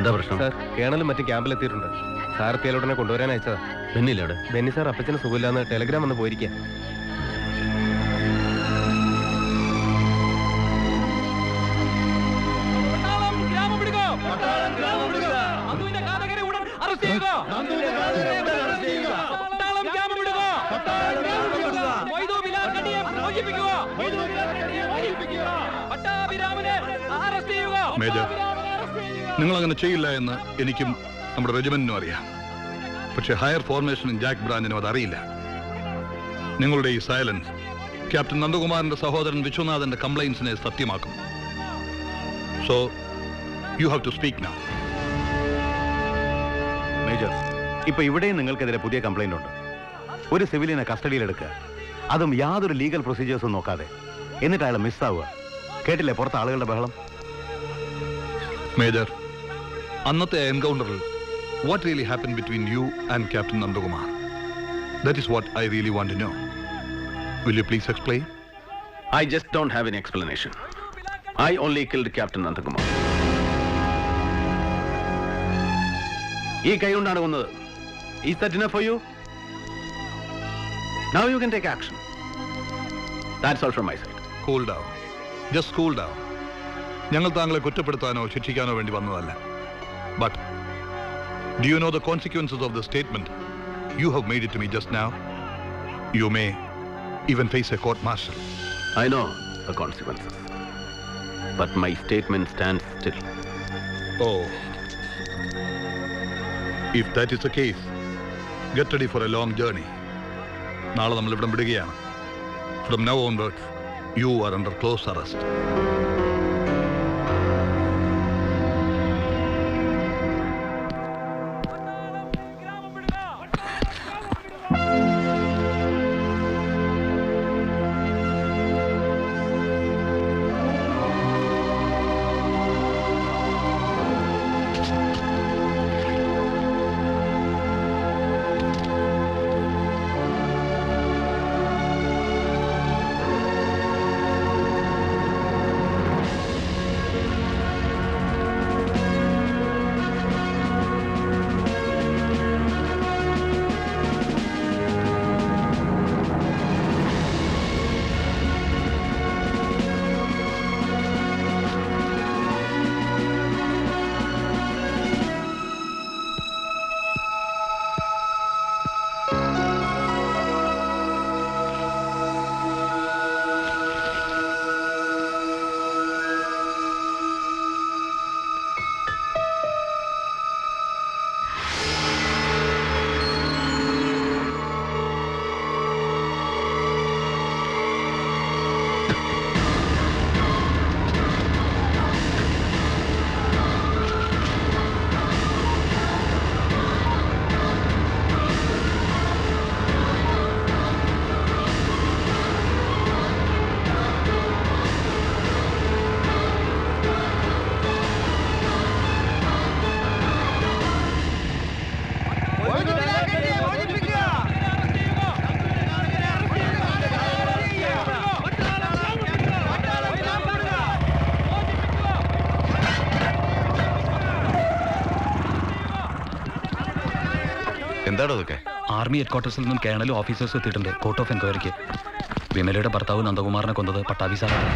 എന്താ പ്രശ്നം? സാർ, കേണലും മറ്റും ക്യാമ്പിലെത്തിയിട്ടുണ്ട്. സാർ എത്തിയാലുടനെ കൊണ്ടുവരാൻ അയച്ചതാ. ബെന്നില്ലേ? ബെന്നി സാർ അപ്പച്ചന് സുഖമില്ലാന്ന് ടെലഗ്രാം വന്ന് പോയിരിക്കുക. മേജർ, നിങ്ങൾ അങ്ങനെ ചെയ്യില്ല എന്ന് എനിക്കും നമ്മുടെ റെജിമെന്റിനും അറിയാം. പക്ഷെ ഹയർ ഫോർമേഷനും ജാക്ക് ബ്രാഞ്ചിനും അതറിയില്ല. നിങ്ങളുടെ ഈ സൈലൻസ് ക്യാപ്റ്റൻ നന്ദകുമാറിന്റെ സഹോദരൻ വിശ്വനാഥന്റെ കംപ്ലൈൻസിനെ സത്യമാക്കും. So you have to speak now. Major, ഇപ്പൊ ഇവിടെയും നിങ്ങൾക്കെതിരെ പുതിയ കംപ്ലൈന്റ് ഉണ്ട്. ഒരു സിവിലിനെ കസ്റ്റഡിയിലെടുക്കുക, അതും യാതൊരു ലീഗൽ പ്രൊസീജിയേഴ്സും നോക്കാതെ. എന്നിട്ട് അയാൾ മിസ്സാവുക. കേട്ടില്ലേ പുറത്ത് ആളുകളുടെ ബഹളം? മേജർ, അന്നത്തെ എൻകൗണ്ടറിൽ what really happen between you and captain Nandakumar? That is what I really want to know. Will you please explain? I just don't have any explanation. I only killed Captain Nandakumar. ഈ കൈ കൊണ്ടാണ് കൊന്നത്. Is that enough for you? Now you can take action. That's all from my side. Cool down. Just cool down. ഞങ്ങൾ താങ്കളെ കുറ്റപ്പെടുത്താനോ ശിക്ഷിക്കാനോ വേണ്ടി വന്നതല്ല. But do you know the consequences of the statement you have made it to me just now? You may even face a court martial. I know the consequences. But my statement stands still. Oh. If that is the case, get ready for a long journey. നാളെ നമ്മൾ ഇവിടെ വിടുകയാണ്. From now onwards, you are under close arrest. എന്താണോ അതൊക്കെ? Army ഹെഡ്ക്വാർട്ടേഴ്സിൽ നിന്നും കേണലും ഓഫീസേഴ്സും എത്തിയിട്ടുണ്ട് court of എൻക്വയറിക്ക്. വിമലയുടെ ഭർത്താവ് നന്ദകുമാറിനെ കൊന്നത് പട്ടാഭി സാറാണ്.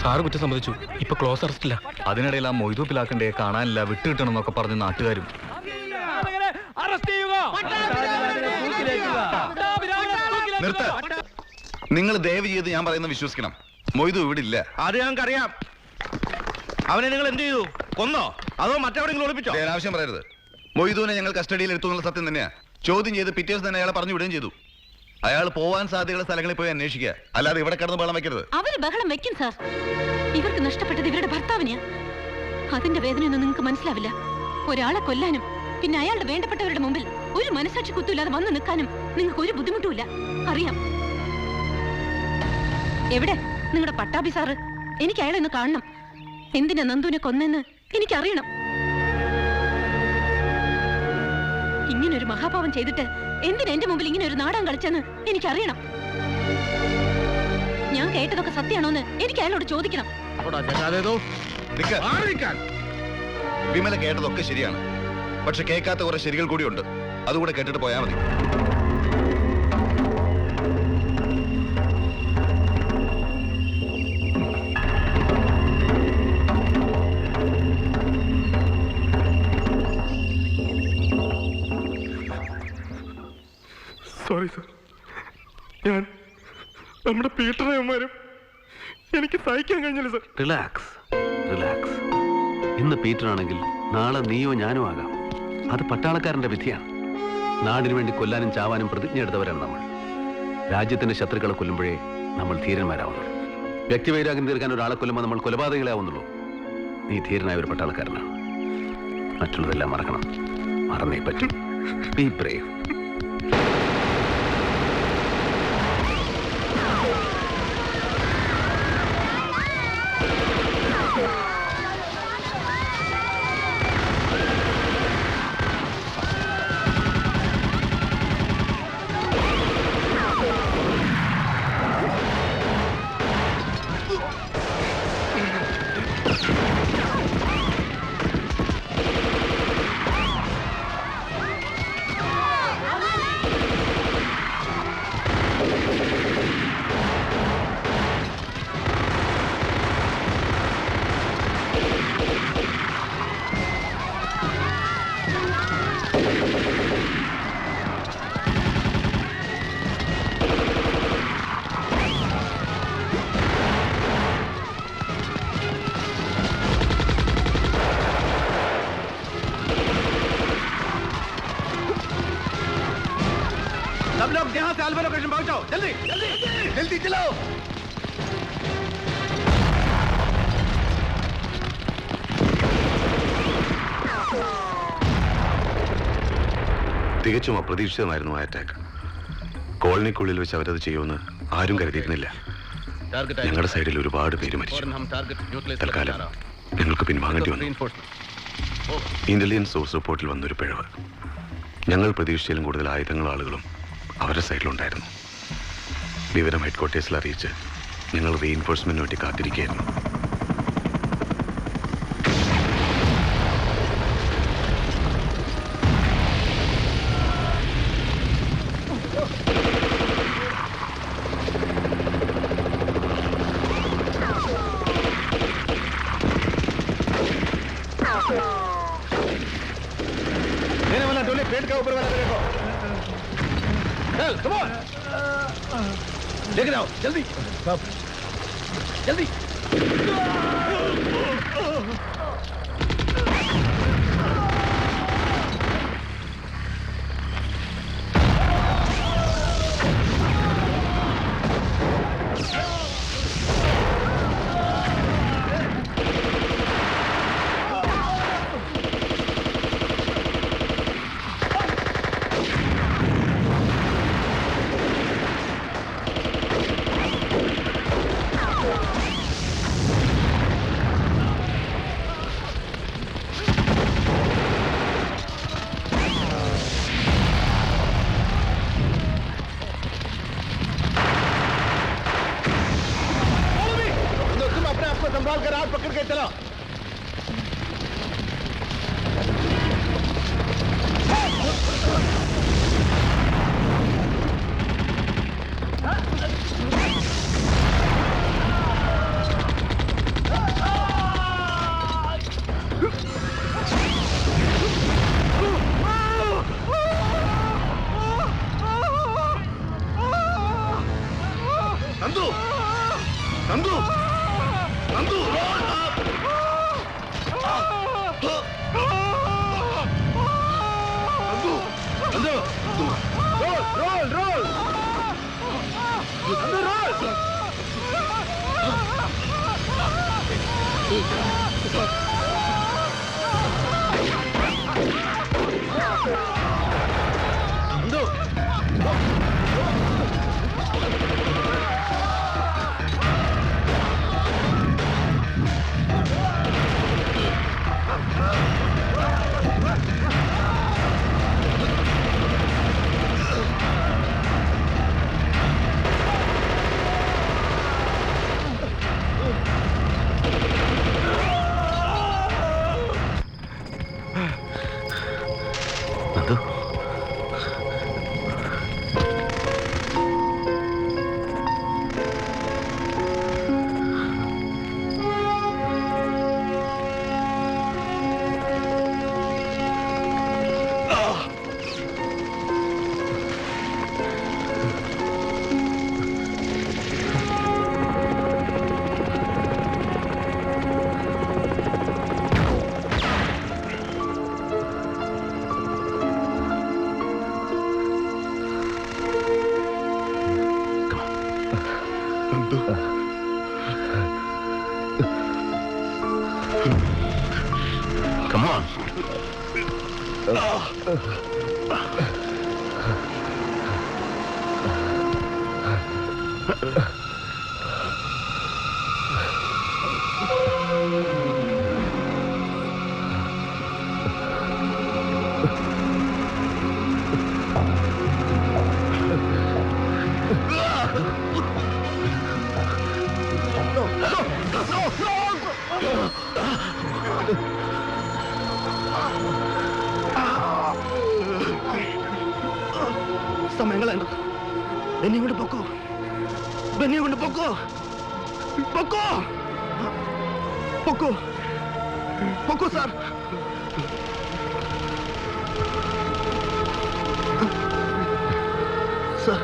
സാറ് കുറ്റം സമ്മതിച്ചു. ഇപ്പൊ ക്ലോസ് അറസ്റ്റില്ല. അതിനിടയിൽ ആ മൊയ്തു പിലാക്കണ്ടേ കാണാനില്ല, വിട്ടുകിട്ടണം എന്നൊക്കെ പറഞ്ഞ് നാട്ടുകാരും. നിർത്ത. നിങ്ങൾ ദയവ് ചെയ്ത് ഞാൻ പറയുന്നത് വിശ്വസിക്കണം. മൊയ്തു ഇവിടെ ഇല്ല. അത് ഞങ്ങൾക്കറിയാം. അവനെ നിങ്ങൾ എന്ത് ചെയ്തു? കൊന്നോ അതോ മറ്റെവിടെയെങ്കിലും ഒളിപ്പിച്ചോ? ആവശ്യം പറയരുത്. മൊയ്തുവിനെ ഞങ്ങൾ കസ്റ്റഡിയിൽ എടുത്തു എന്നുള്ള സത്യം തന്നെയാ. ചോദ്യം ചെയ്ത് പിറ്റേ ദിവസം തന്നെ അയാളെ പറഞ്ഞു വിടുകയും ചെയ്തു. അയാൾ പോവാൻ സാധ്യതയുള്ള സ്ഥലങ്ങളിൽ പോയി അന്വേഷിക്കുക, അല്ലാതെ ഇവിടെ കിടന്ന് ബഹളം വെക്കരുത്. അവര് ബഹളം വെക്കും സാർ. ഇവർക്ക് നഷ്ടപ്പെട്ടത് ഇവരുടെ ഭർത്താവിനെയാ. അതിന്റെ വേദനയൊന്നും നിങ്ങൾക്ക് മനസ്സിലാവില്ല. ഒരാളെ കൊല്ലാനും പിന്നെ അയാളുടെ വേണ്ടപ്പെട്ടവരുടെ മുമ്പിൽ ഒരു മനസാക്ഷി കുത്തൂല്ലാതെ വന്നു നിൽക്കാനും നിങ്ങൾക്ക് ഒരു ബുദ്ധിമുട്ടുമില്ല. അറിയാം. എവിടെ നിങ്ങളുടെ പട്ടാഭി സാറ്? എനിക്ക് അയാളെ ഒന്ന് കാണണം. എന്തിനാ നന്ദുവിനെ കൊന്നെന്ന് എനിക്കറിയണം. ഇങ്ങനൊരു മഹാപാവം ചെയ്തിട്ട് എന്തിനാ എന്റെ മുമ്പിൽ ഇങ്ങനെ ഒരു നാടകം കളിച്ചെന്ന് എനിക്കറിയണം. ഞാൻ കേട്ടതൊക്കെ സത്യമാണോന്ന് എനിക്ക് അയാളോട് ചോദിക്കണം. വിമല കേട്ടതൊക്കെ ശരിയാണ്, പക്ഷെ കേൾക്കാത്ത കുറെ ശരികൾ കൂടിയുണ്ട്. അതുകൂടെ കേട്ടിട്ട് പോയാൽ മതി. സോറി സർ, ഞാൻ നമ്മുടെ പീറ്ററേമാരും എനിക്ക് സഹിക്കാൻ കഴിഞ്ഞില്ല സർ. Relax relax. ഇന്ന് പീറ്റർ ആണെങ്കിൽ നാളെ നീയോ ഞാനോ ആകാം. അത് പട്ടാളക്കാരന്റെ വിധിയാണ്. നാടിനു വേണ്ടി കൊല്ലാനും ചാവാനും പ്രതിജ്ഞ എടുത്തവരാണ് നമ്മൾ. രാജ്യത്തിന്റെ ശത്രുക്കളെ കൊല്ലുമ്പോഴേ നമ്മൾ ധീരന്മാരാവുന്നു. വ്യക്തിവൈരാഗ്യം തീർക്കാൻ ഒരാളെ കൊല്ലുമ്പോൾ നമ്മൾ കൊലപാതകളാവുന്നുള്ളൂ. നീ ധീരനായ ഒരു പട്ടാളക്കാരനാണ്. മറ്റുള്ളതെല്ലാം മറക്കണം. മറന്നേ പറ്റും. Be brave. सब लोग यहाँ से अल्फा लोकेशन पहुंचो, जल्दी जल्दी जल्दी चलो. തികച്ചും അപ്രതീക്ഷിതമായിരുന്നു ആ അറ്റാക്ക്. കോളനിക്കുള്ളിൽ വെച്ച് അവരത് ചെയ്യുമെന്ന് ആരും കരുതിയിരുന്നില്ല. ഞങ്ങളുടെ സൈഡിൽ ഒരുപാട് പേര് മരിച്ചു. തൽക്കാലം ഞങ്ങൾക്ക് പിൻവാങ്ങേണ്ടി വന്നു. ഇന്റലിജൻസ് സോഴ്സ് റിപ്പോർട്ടിൽ വന്നൊരു പിഴവ്. ഞങ്ങൾ പ്രതീക്ഷിച്ചതിലും കൂടുതൽ ആയുധങ്ങളും ആളുകളും അവരുടെ സൈഡിലുണ്ടായിരുന്നു. വിവരം ഹെഡ്ക്വാർട്ടേഴ്സിൽ അറിയിച്ച് ഞങ്ങൾ റീഇൻഫോഴ്സ്മെന്റിന് വേണ്ടി കാത്തിരിക്കുകയായിരുന്നു. पेट का ऊपर वाला देखो. चल, come on. लेके जाओ, जल्दी. जल्दी. संभाल कर हाथ पकड़ के चलो. Nandu Nandu Nandu roll roll Nandu Come on. സമയങ്ങളാണ് ബെന്നി കൊണ്ട് പൊക്കോ, ബെന്നി കൊണ്ട് പൊക്കോ, പൊക്കോ, പൊക്കോ, പൊക്കോ സാർ. സാർ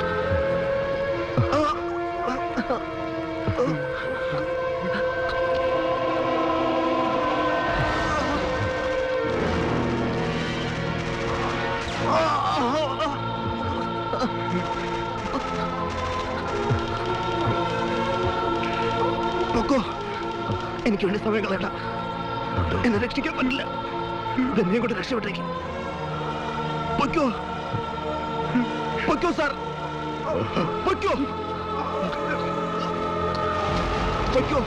പൊക്കോ, എനിക്ക് വേണ്ടി സമയം കളയണ്ട. എന്നെ രക്ഷിക്കാൻ പറ്റില്ല. ഇതെന്നെ കൊണ്ട് രക്ഷപ്പെട്ടേക്ക്. പൊക്കോ, പൊക്കോ സാർ, പൊക്കോ, പൊക്കോ.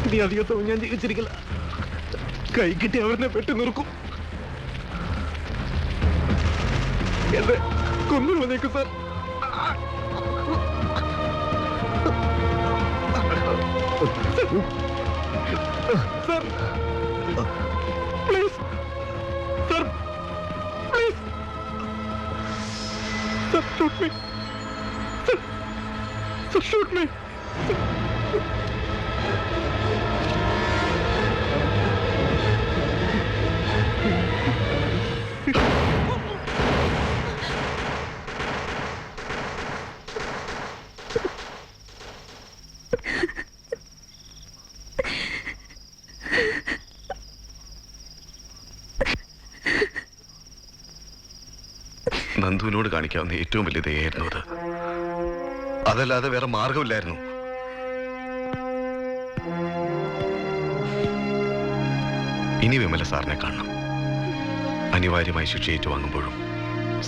ഇനി അധിക സമയം ഞാൻ ജീവിച്ചിരിക്കില്ല. കൈ കിട്ടി അവരെ പെട്ടി നിർക്കും. എന്നെ കൊന്നുകളഞ്ഞേക്കും sir. Sir please, sir please, sir shoot me, sir shoot me. നന്ദുവിനോട് കാണിക്കാവുന്ന ഏറ്റവും വലിയ ദയായിരുന്നു അത്. അതല്ലാതെ വേറെ മാർഗമില്ലായിരുന്നു. ഇനി വിമല സാറിനെ കാണണം. അനിവാര്യമായി ശിക്ഷ ഏറ്റുവാങ്ങുമ്പോഴും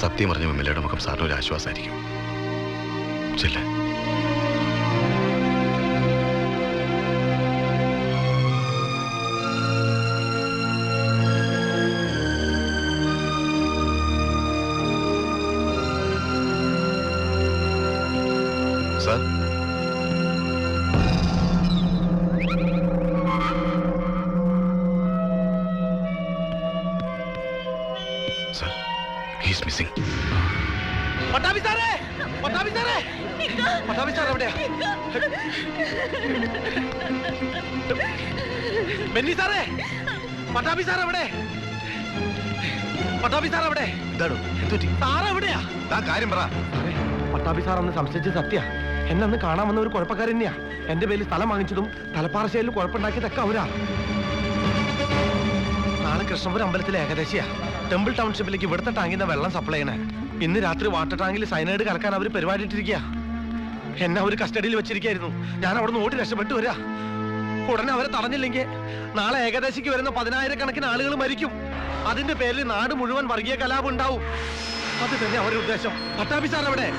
സത്യം അറിഞ്ഞ വിമലയുടെ മുഖം സാറിന് ഒരു ആശ്വാസമായിരിക്കും. ചെല്ലേ. Sir, sir, he's missing. Pattabhi സാറേ, പട്ടാഭി സാറേ, പട്ടാഭി സാർ എവിടെയാ? ബെന്നി സാറേ, പട്ടാഭി സാർ എവിടെ? പട്ടാഭി സാർ എവിടെ? സാർ എവിടെയാ? കാര്യം പറ. പട്ടാഭി സാർ അന്ന് സംശയിച്ച് സത്യ. എന്നെ അന്ന് കാണാൻ വന്ന ഒരു കുഴപ്പക്കാരൻ തന്നെയാ. എന്റെ പേരിൽ സ്ഥലം വാങ്ങിച്ചതും തലപ്പാറശ്ശേരിൽ കുഴപ്പമുണ്ടാക്കിയതൊക്കെ അവരാ. നാളെ കൃഷ്ണപുരം അമ്പലത്തിലെ ഏകദേശിയാ. ടെമ്പിൾ ടൗൺഷിപ്പിലേക്ക് ഇവിടുത്തെ ടാങ്കിന്ന് വെള്ളം സപ്ലൈ ചെയ്യണേ. ഇന്ന് രാത്രി വാട്ടർ ടാങ്കിൽ സൈനൈഡ് കലക്കാൻ അവർ പരിപാടി ഇട്ടിരിക്കുക. എന്നെ അവർ കസ്റ്റഡിയിൽ വെച്ചിരിക്കായിരുന്നു. ഞാൻ അവിടെ നിന്ന് ഓടി രക്ഷപ്പെട്ടു വരാ. ഉടനെ അവരെ തടഞ്ഞില്ലെങ്കിൽ നാളെ ഏകദേശിക്ക് വരുന്ന 10,000 ആളുകൾ മരിക്കും. അതിന്റെ പേരിൽ നാട് മുഴുവൻ വർഗീയ കലാപം ഉണ്ടാവും. അത് തന്നെ അവരുടെ ഉദ്ദേശം. പട്ടാഭി സാർ എവിടെ?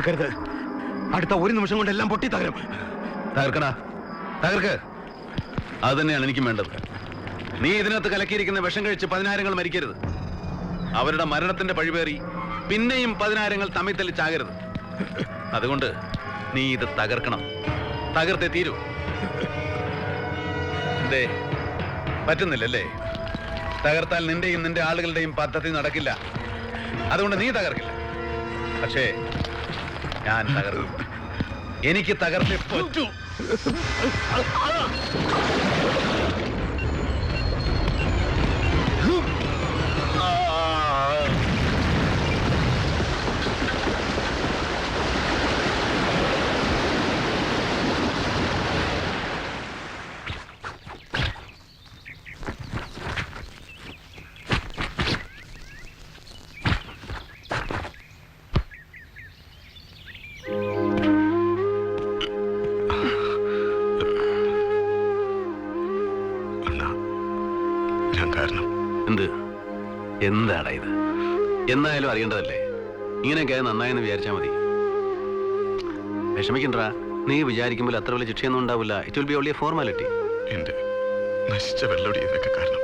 തുറക്കരുത്. അടുത്ത ഒരു നിമിഷം കൊണ്ട് എല്ലാം പൊട്ടി തകരും. തകർക്കടാ, തകർക്ക്. അത് തന്നെയാണ് എനിക്കും വേണ്ടത്. നീ ഇതിനകത്ത് കലക്കിയിരിക്കുന്ന വിഷം കഴിച്ച് 10,000 മരിക്കരുത്. അവരുടെ മരണത്തിന്റെ പഴിവേറി പിന്നെയും 10,000 തമ്മിൽ തല്ലി ചാകരുത്. അതുകൊണ്ട് നീ ഇത് തകർക്കണം. തകർത്തേ തീരൂ. എന്തേ പറ്റുന്നില്ലല്ലേ? തകർത്താൽ നിന്റെയും നിന്റെ ആളുകളുടെയും പദ്ധതി നടക്കില്ല. അതുകൊണ്ട് നീ തകർക്കില്ല. പക്ഷേ ഞാൻ തകർക്കും. എനിക്ക് തകർത്തേ പറ്റൂ. ഞാൻ കാരണം എന്താടാ ഇത്? എന്നായാലും അറിയേണ്ടതല്ലേ? ഇങ്ങനെയൊക്കെ നന്നായെന്ന് വിചാരിച്ചാൽ മതി. വിഷമിക്കണ്ടാ. നീ വിചാരിക്കുമ്പോൾ അത്ര വലിയ ശിക്ഷയൊന്നും ഉണ്ടാവില്ല. It will be only A formality. എന്റെ നശിച്ച വെള്ളോടി എന്നൊക്കെ കാരണം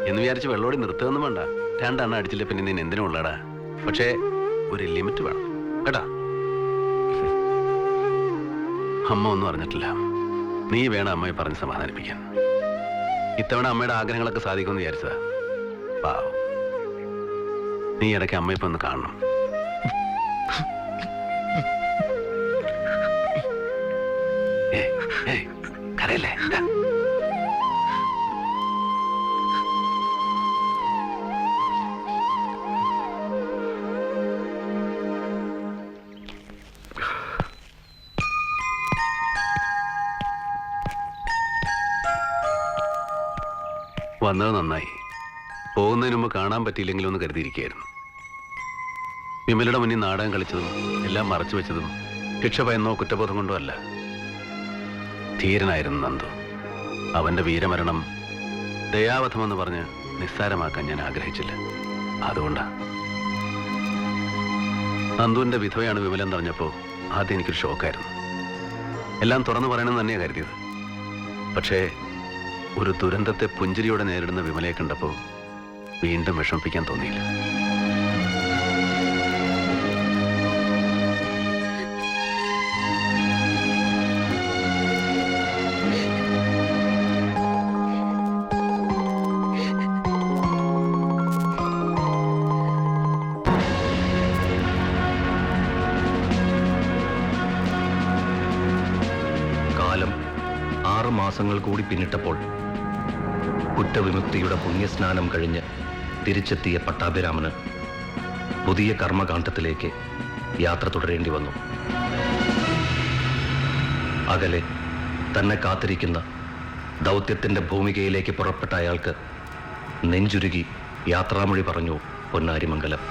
എന്ന് വിചാരിച്ച് വെള്ളോടി നിർത്തുകയൊന്നും വേണ്ട. 2 എണ്ണം അടിച്ചില്ല പിന്നെ നീ എന്തിനും ഉള്ളടാ. പക്ഷേ ഒരു ലിമിറ്റ് വേണം കേട്ടാ. അമ്മ ഒന്നും അറിഞ്ഞിട്ടില്ല. നീ വേണം അമ്മയെ പറഞ്ഞ് സമാധാനിപ്പിക്കാൻ. ഇത്തവണ അമ്മയുടെ ആഗ്രഹങ്ങളൊക്കെ സാധിക്കുമെന്ന് വിചാരിച്ചതാ. പാവം. നീ ഇടയ്ക്ക് അമ്മയിപ്പൊ ഒന്ന് കാണണം. കരയല്ലേ? വന്നത് നന്നായി. പോകുന്നതിന് മുമ്പ് കാണാൻ പറ്റിയില്ലെങ്കിലും ഒന്ന് കരുതിയിരിക്കുകയായിരുന്നു. വിമലയുടെ മുന്നിൽ നാടകം കളിച്ചതും എല്ലാം മറച്ചു വെച്ചതും ശിക്ഷ ഭയന്നോ കുറ്റബോധം കൊണ്ടോ അല്ല. ധീരനായിരുന്നു നന്ദു. അവന്റെ വീരമരണം ദയാവധമെന്ന് പറഞ്ഞ് നിസ്സാരമാക്കാൻ ഞാൻ ആഗ്രഹിച്ചില്ല. അതുകൊണ്ടാ. നന്ദുവിന്റെ വിധവയാണ് വിമലൻ പറഞ്ഞപ്പോൾ ആദ്യം എനിക്കൊരു ഷോക്കായിരുന്നു. എല്ലാം തുറന്നു പറയണമെന്ന് തന്നെയാണ് കരുതിയത്. പക്ഷേ ഒരു ദുരന്തത്തെ പുഞ്ചിരിയോടെ നേരിടുന്ന വിമലയെ കണ്ടപ്പോൾ വീണ്ടും വിഷമിപ്പിക്കാൻ തോന്നിയില്ല. കാലം 6 മാസങ്ങൾ കൂടി പിന്നിട്ടപ്പോൾ കുറ്റവിമുക്തിയുടെ പുണ്യസ്നാനം കഴിഞ്ഞ് തിരിച്ചെത്തിയ പട്ടാഭിരാമന് പുതിയ കർമ്മകാണ്ഡത്തിലേക്ക് യാത്ര തുടരേണ്ടി വന്നു. അകലെ തന്നെ കാത്തിരിക്കുന്ന ദൗത്യത്തിന്റെ ഭൂമികയിലേക്ക് പുറപ്പെട്ട അയാൾക്ക് നെഞ്ചുരുകി യാത്രാമൊഴി പറഞ്ഞു പൊന്നാരിമംഗലം.